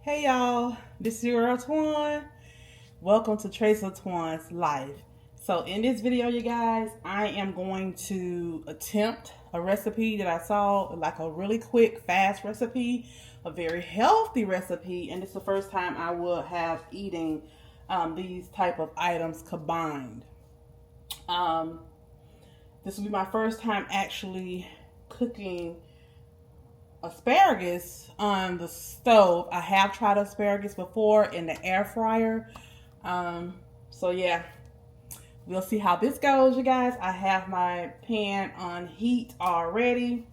Hey y'all, this is your girl Twan. Welcome to Tracer Twan's Life. So in this video, you guys, I am going to attempt a recipe that I saw, like a really quick, fast recipe, a very healthy recipe, and it's the first time I will have eating these type of items combined. This will be my first time actually cooking asparagus on the stove. I have tried asparagus before in the air fryer. So yeah, we'll see how this goes, you guys. I have my pan on heat already,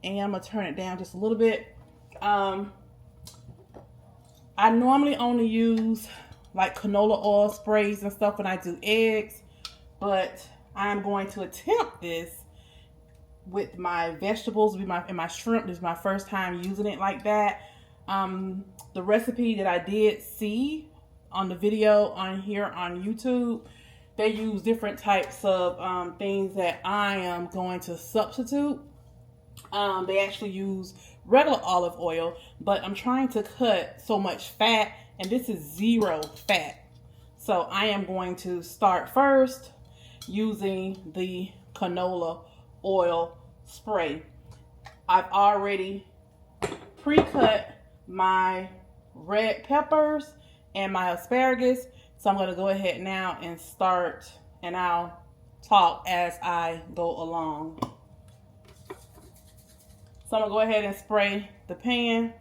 and I'm gonna turn it down just a little bit. I normally only use like canola oil sprays and stuff when I do eggs, but I'm going to attempt this with my vegetables and my shrimp. This is my first time using it like that. The recipe that I did see on the video on here on YouTube, they use different types of things that I am going to substitute. They actually use regular olive oil, but I'm trying to cut so much fat, and this is zero fat. So I am going to start first using the canola oil spray. I've already pre-cut my red peppers and my asparagus, so I'm going to go ahead now and start, and I'll talk as I go along. So I'm going to go ahead and spray the pan.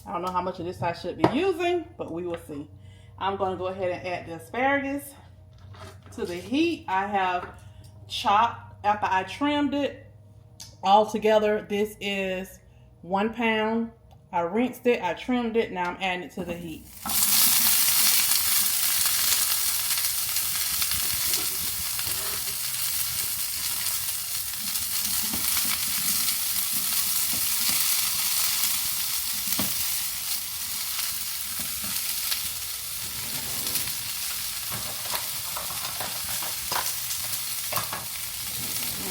I don't know how much of this I should be using, but we will see. I'm going to go ahead and add the asparagus to the heat. I have chopped after I trimmed it. Altogether, this is 1 pound. I rinsed it, I trimmed it, now I'm adding it to the heat.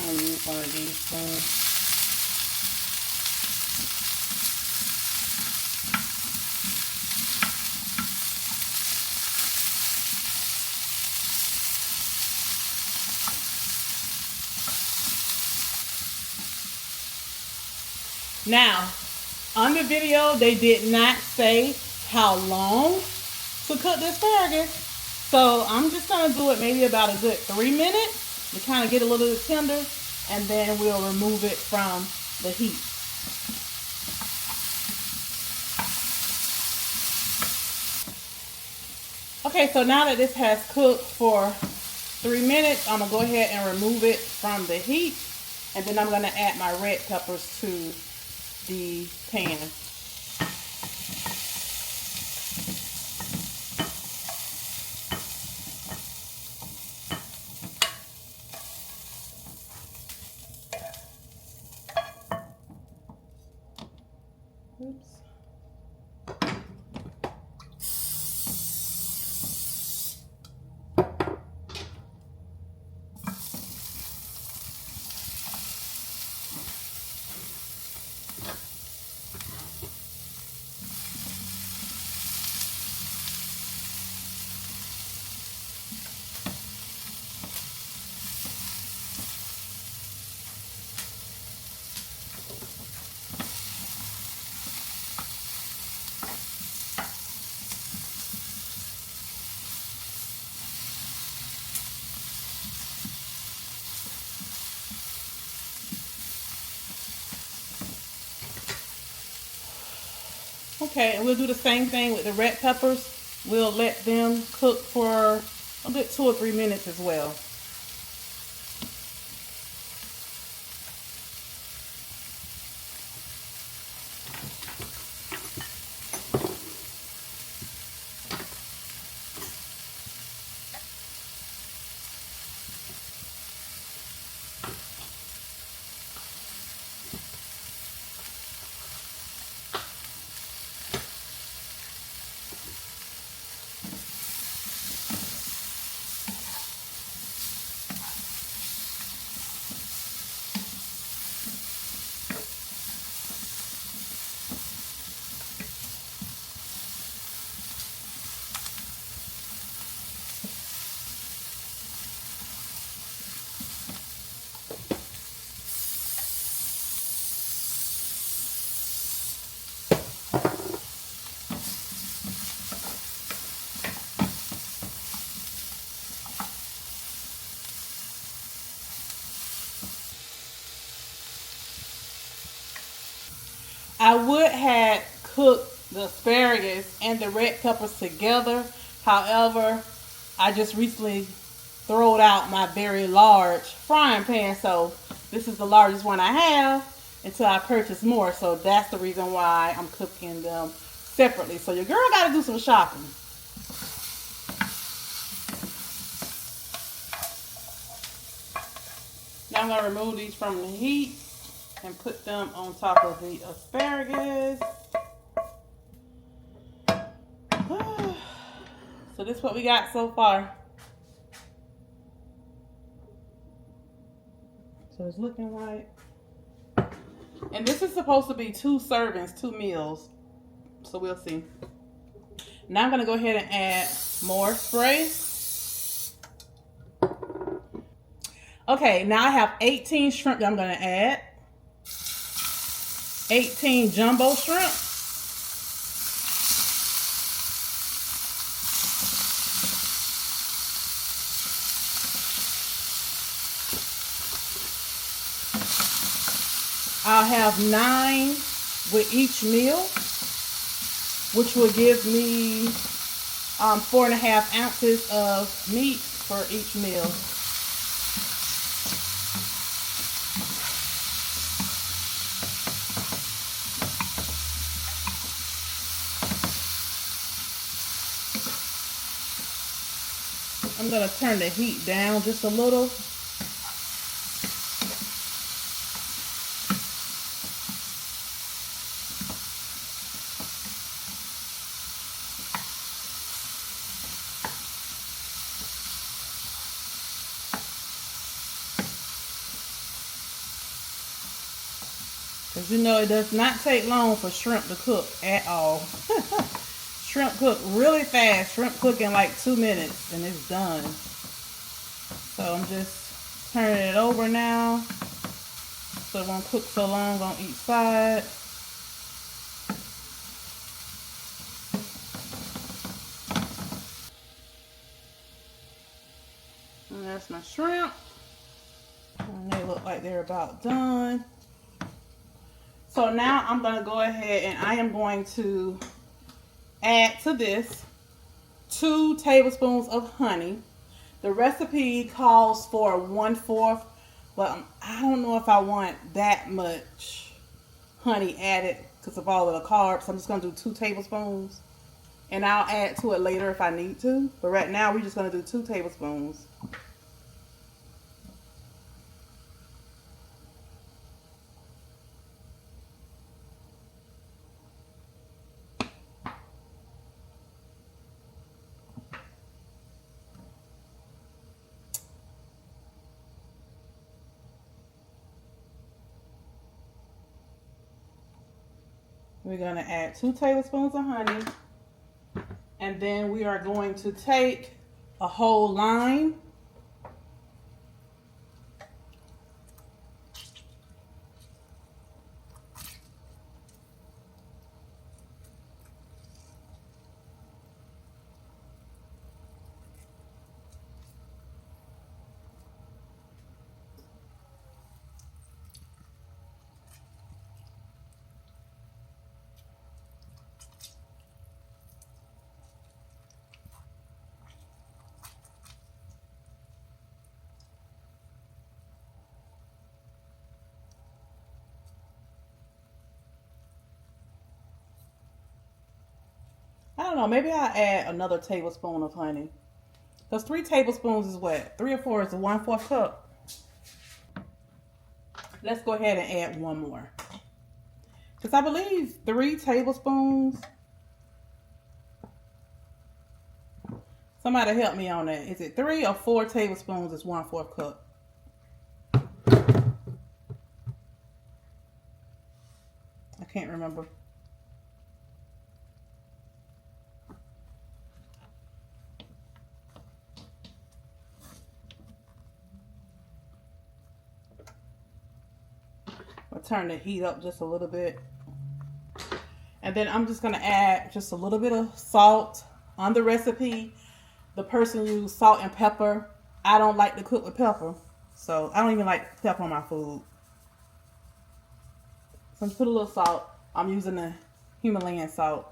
I'll use one of these spoons. Now, on the video, they did not say how long to cook the asparagus. So I'm just going to do it maybe about a good 3 minutes to kind of get a little bit tender, and then we'll remove it from the heat. Okay, so now that this has cooked for 3 minutes, I'm going to go ahead and remove it from the heat, and then I'm going to add my red peppers to the pan. Oops. Okay, and we'll do the same thing with the red peppers. We'll let them cook for a good 2 or 3 minutes as well. I would have cooked the asparagus and the red peppers together. However, I just recently throwed out my very large frying pan, so this is the largest one I have until I purchase more. So that's the reason why I'm cooking them separately. So your girl got to do some shopping. Now I'm going to remove these from the heat and put them on top of the asparagus. So this is what we got so far. So it's looking like, and this is supposed to be 2 servings, 2 meals. So we'll see. Now I'm going to go ahead and add more spray. Okay, now I have 18 shrimp that I'm going to add. 18 jumbo shrimp. I'll have 9 with each meal, which will give me 4.5 ounces of meat for each meal. I'm going to turn the heat down just a little. Because you know it does not take long for shrimp to cook at all. Shrimp cook really fast. Shrimp cook in like 2 minutes and it's done. So I'm just turning it over now so it won't cook so long on each side. And that's my shrimp. And they look like they're about done. So now I'm going to go ahead and I am going to add to this 2 tablespoons of honey. The recipe calls for 1/4, but I don't know if I want that much honey added because of all of the carbs. I'm just going to do 2 tablespoons and I'll add to it later if I need to. But right now we're just going to do 2 tablespoons. We're going to add 2 tablespoons of honey. And then we are going to take a whole lime. I don't know, maybe I'll add another tablespoon of honey. Because 3 tablespoons is what? 3 or 4 is a 1/4 cup. Let's go ahead and add 1 more. Because I believe 3 tablespoons. Somebody help me on that. Is it 3 or 4 tablespoons is 1/4 cup? I can't remember. I'll turn the heat up just a little bit. And then I'm just going to add just a little bit of salt. On the recipe, the person used salt and pepper. I don't like to cook with pepper. So I don't even like pepper on my food. So I'm just put a little salt I'm using the Himalayan salt.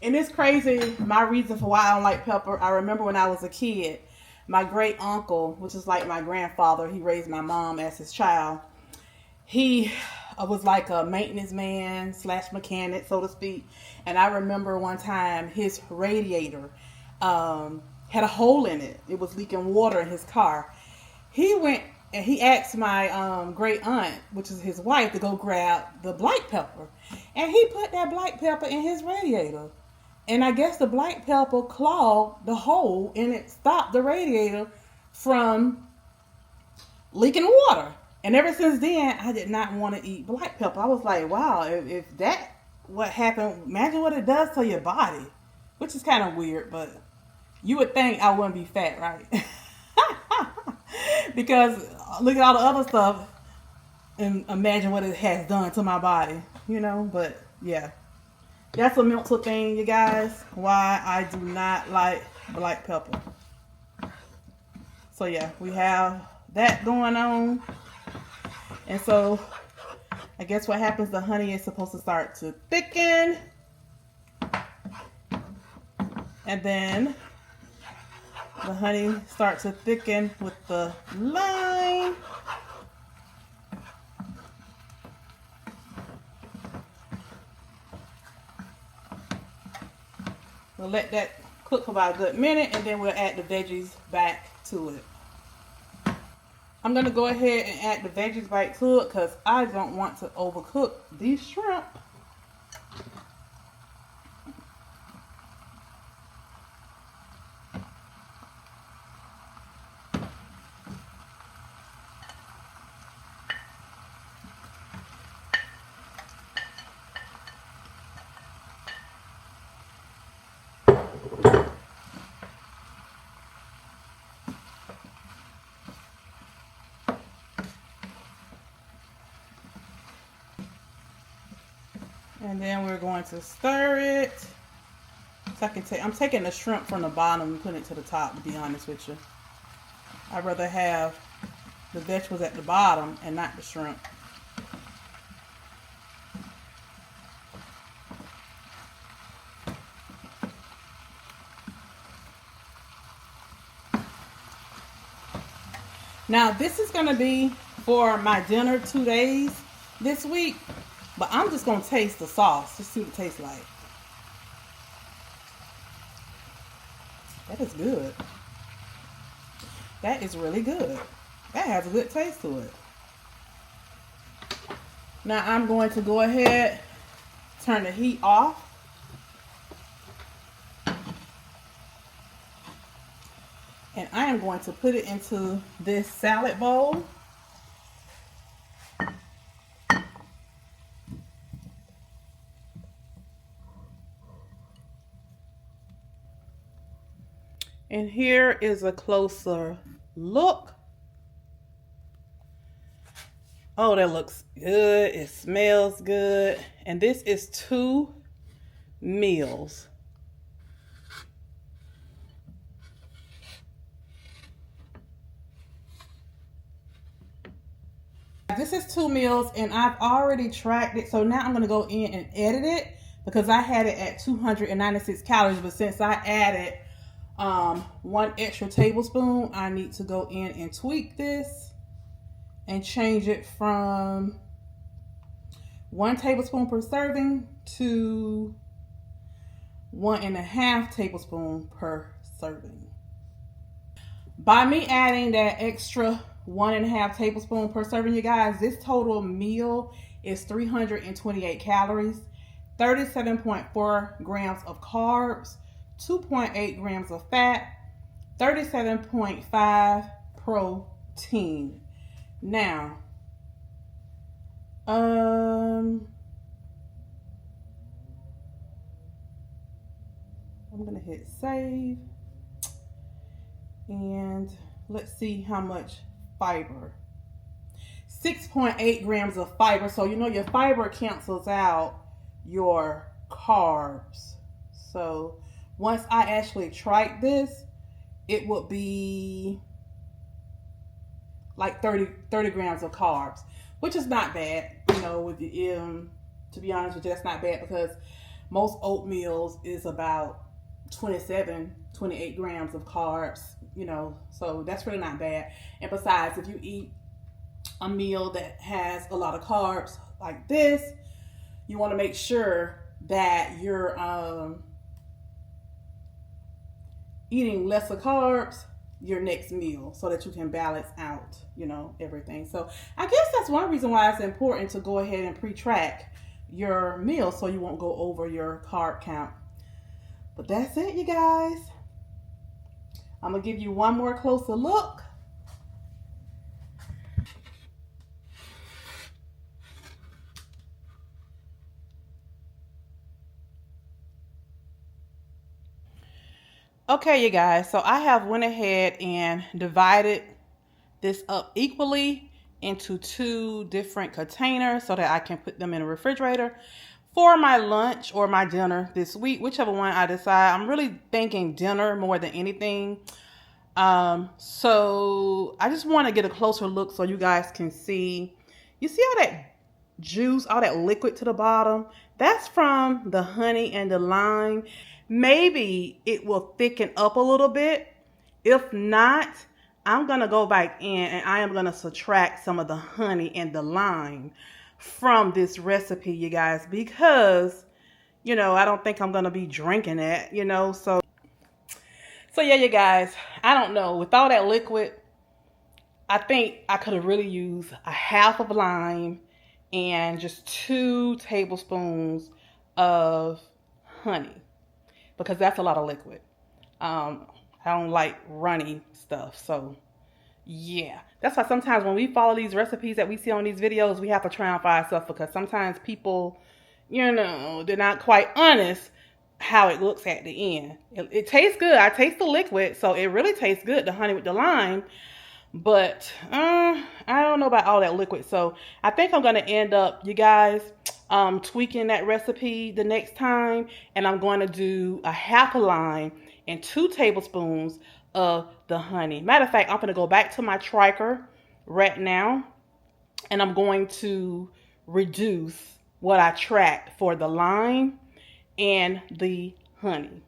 And it's crazy, my reason for why I don't like pepper. I remember when I was a kid, my great uncle, which is like my grandfather, he raised my mom as his child. He was like a maintenance man / mechanic, so to speak. And I remember one time his radiator had a hole in it. It was leaking water in his car. He went and he asked my great aunt, which is his wife, to go grab the black pepper. And he put that black pepper in his radiator. And I guess the black pepper clogged the hole and it stopped the radiator from leaking water. And ever since then, I did not want to eat black pepper. I was like, wow, if that what happened, imagine what it does to your body. Which is kind of weird, but you would think I wouldn't be fat, right? Because look at all the other stuff and imagine what it has done to my body, you know? But yeah, that's a mental thing, you guys, why I do not like black pepper. So yeah, we have that going on. And so I guess what happens, the honey is supposed to start to thicken. And then the honey starts to thicken with the lime. We'll let that cook for about a good minute and then we'll add the veggies back to it. I'm going to go ahead and add the veggies back to it because I don't want to overcook these shrimp. And then we're going to stir it. So I can I'm taking the shrimp from the bottom and putting it to the top, to be honest with you. I'd rather have the vegetables at the bottom and not the shrimp. Now this is going to be for my dinner 2 days this week. But I'm just going to taste the sauce. Just see what it tastes like. That is good. That is really good. That has a good taste to it. Now I'm going to go ahead, turn the heat off. And I am going to put it into this salad bowl. And here is a closer look. Oh, that looks good. It smells good. And this is 2 meals. This is 2 meals and I've already tracked it. So now I'm going to go in and edit it because I had it at 296 calories. But since I added 1 extra tablespoon, I need to go in and tweak this and change it from 1 tablespoon per serving to 1.5 tablespoon per serving. By me adding that extra 1.5 tablespoon per serving, you guys, this total meal is 328 calories, 37.4 grams of carbs, 2.8 grams of fat, 37.5 protein. Now, I'm gonna hit save and let's see how much fiber. 6.8 grams of fiber. So you know your fiber cancels out your carbs. So once I actually tried this, it would be like 30 grams of carbs, which is not bad. You know, with the To be honest with you, that's not bad because most oatmeals is about 27, 28 grams of carbs, you know, so that's really not bad. And besides, if you eat a meal that has a lot of carbs like this, you want to make sure that you're eating lesser carbs your next meal so that you can balance out, you know, everything. So I guess that's one reason why it's important to go ahead and pre-track your meals so you won't go over your carb count. But that's it, you guys. I'm gonna give you one more closer look. Okay, you guys, so I have went ahead and divided this up equally into 2 different containers so that I can put them in a refrigerator for my lunch or my dinner this week, whichever one I decide. I'm really thinking dinner more than anything. So I just want to get a closer look so you guys can see. You see all that juice, all that liquid to the bottom? That's from the honey and the lime. Maybe it will thicken up a little bit. If not, I'm going to go back in and I am going to subtract some of the honey and the lime from this recipe, you guys, because, you know, I don't think I'm going to be drinking it, you know. So yeah, you guys, I don't know. With all that liquid, I think I could have really used a half of lime and just 2 tablespoons of honey, because that's a lot of liquid. I don't like runny stuff. So yeah, that's why sometimes when we follow these recipes that we see on these videos, we have to try and for ourselves, because sometimes people, you know, they're not quite honest how it looks at the end. It tastes good. I taste the liquid, so it really tastes good, the honey with the lime. But I don't know about all that liquid. So I think I'm going to end up, you guys, tweaking that recipe the next time. And I'm going to do a half a lime and 2 tablespoons of the honey. Matter of fact, I'm going to go back to my triker right now. And I'm going to reduce what I tracked for the lime and the honey.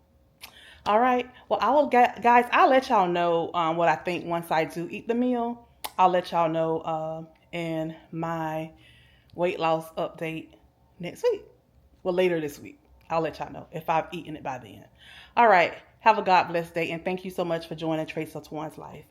All right. Well, guys, I'll let y'all know what I think once I do eat the meal. I'll let y'all know in my weight loss update next week. Well, later this week. I'll let y'all know if I've eaten it by then. All right. Have a God bless day, and thank you so much for joining Trace of Twan's Life.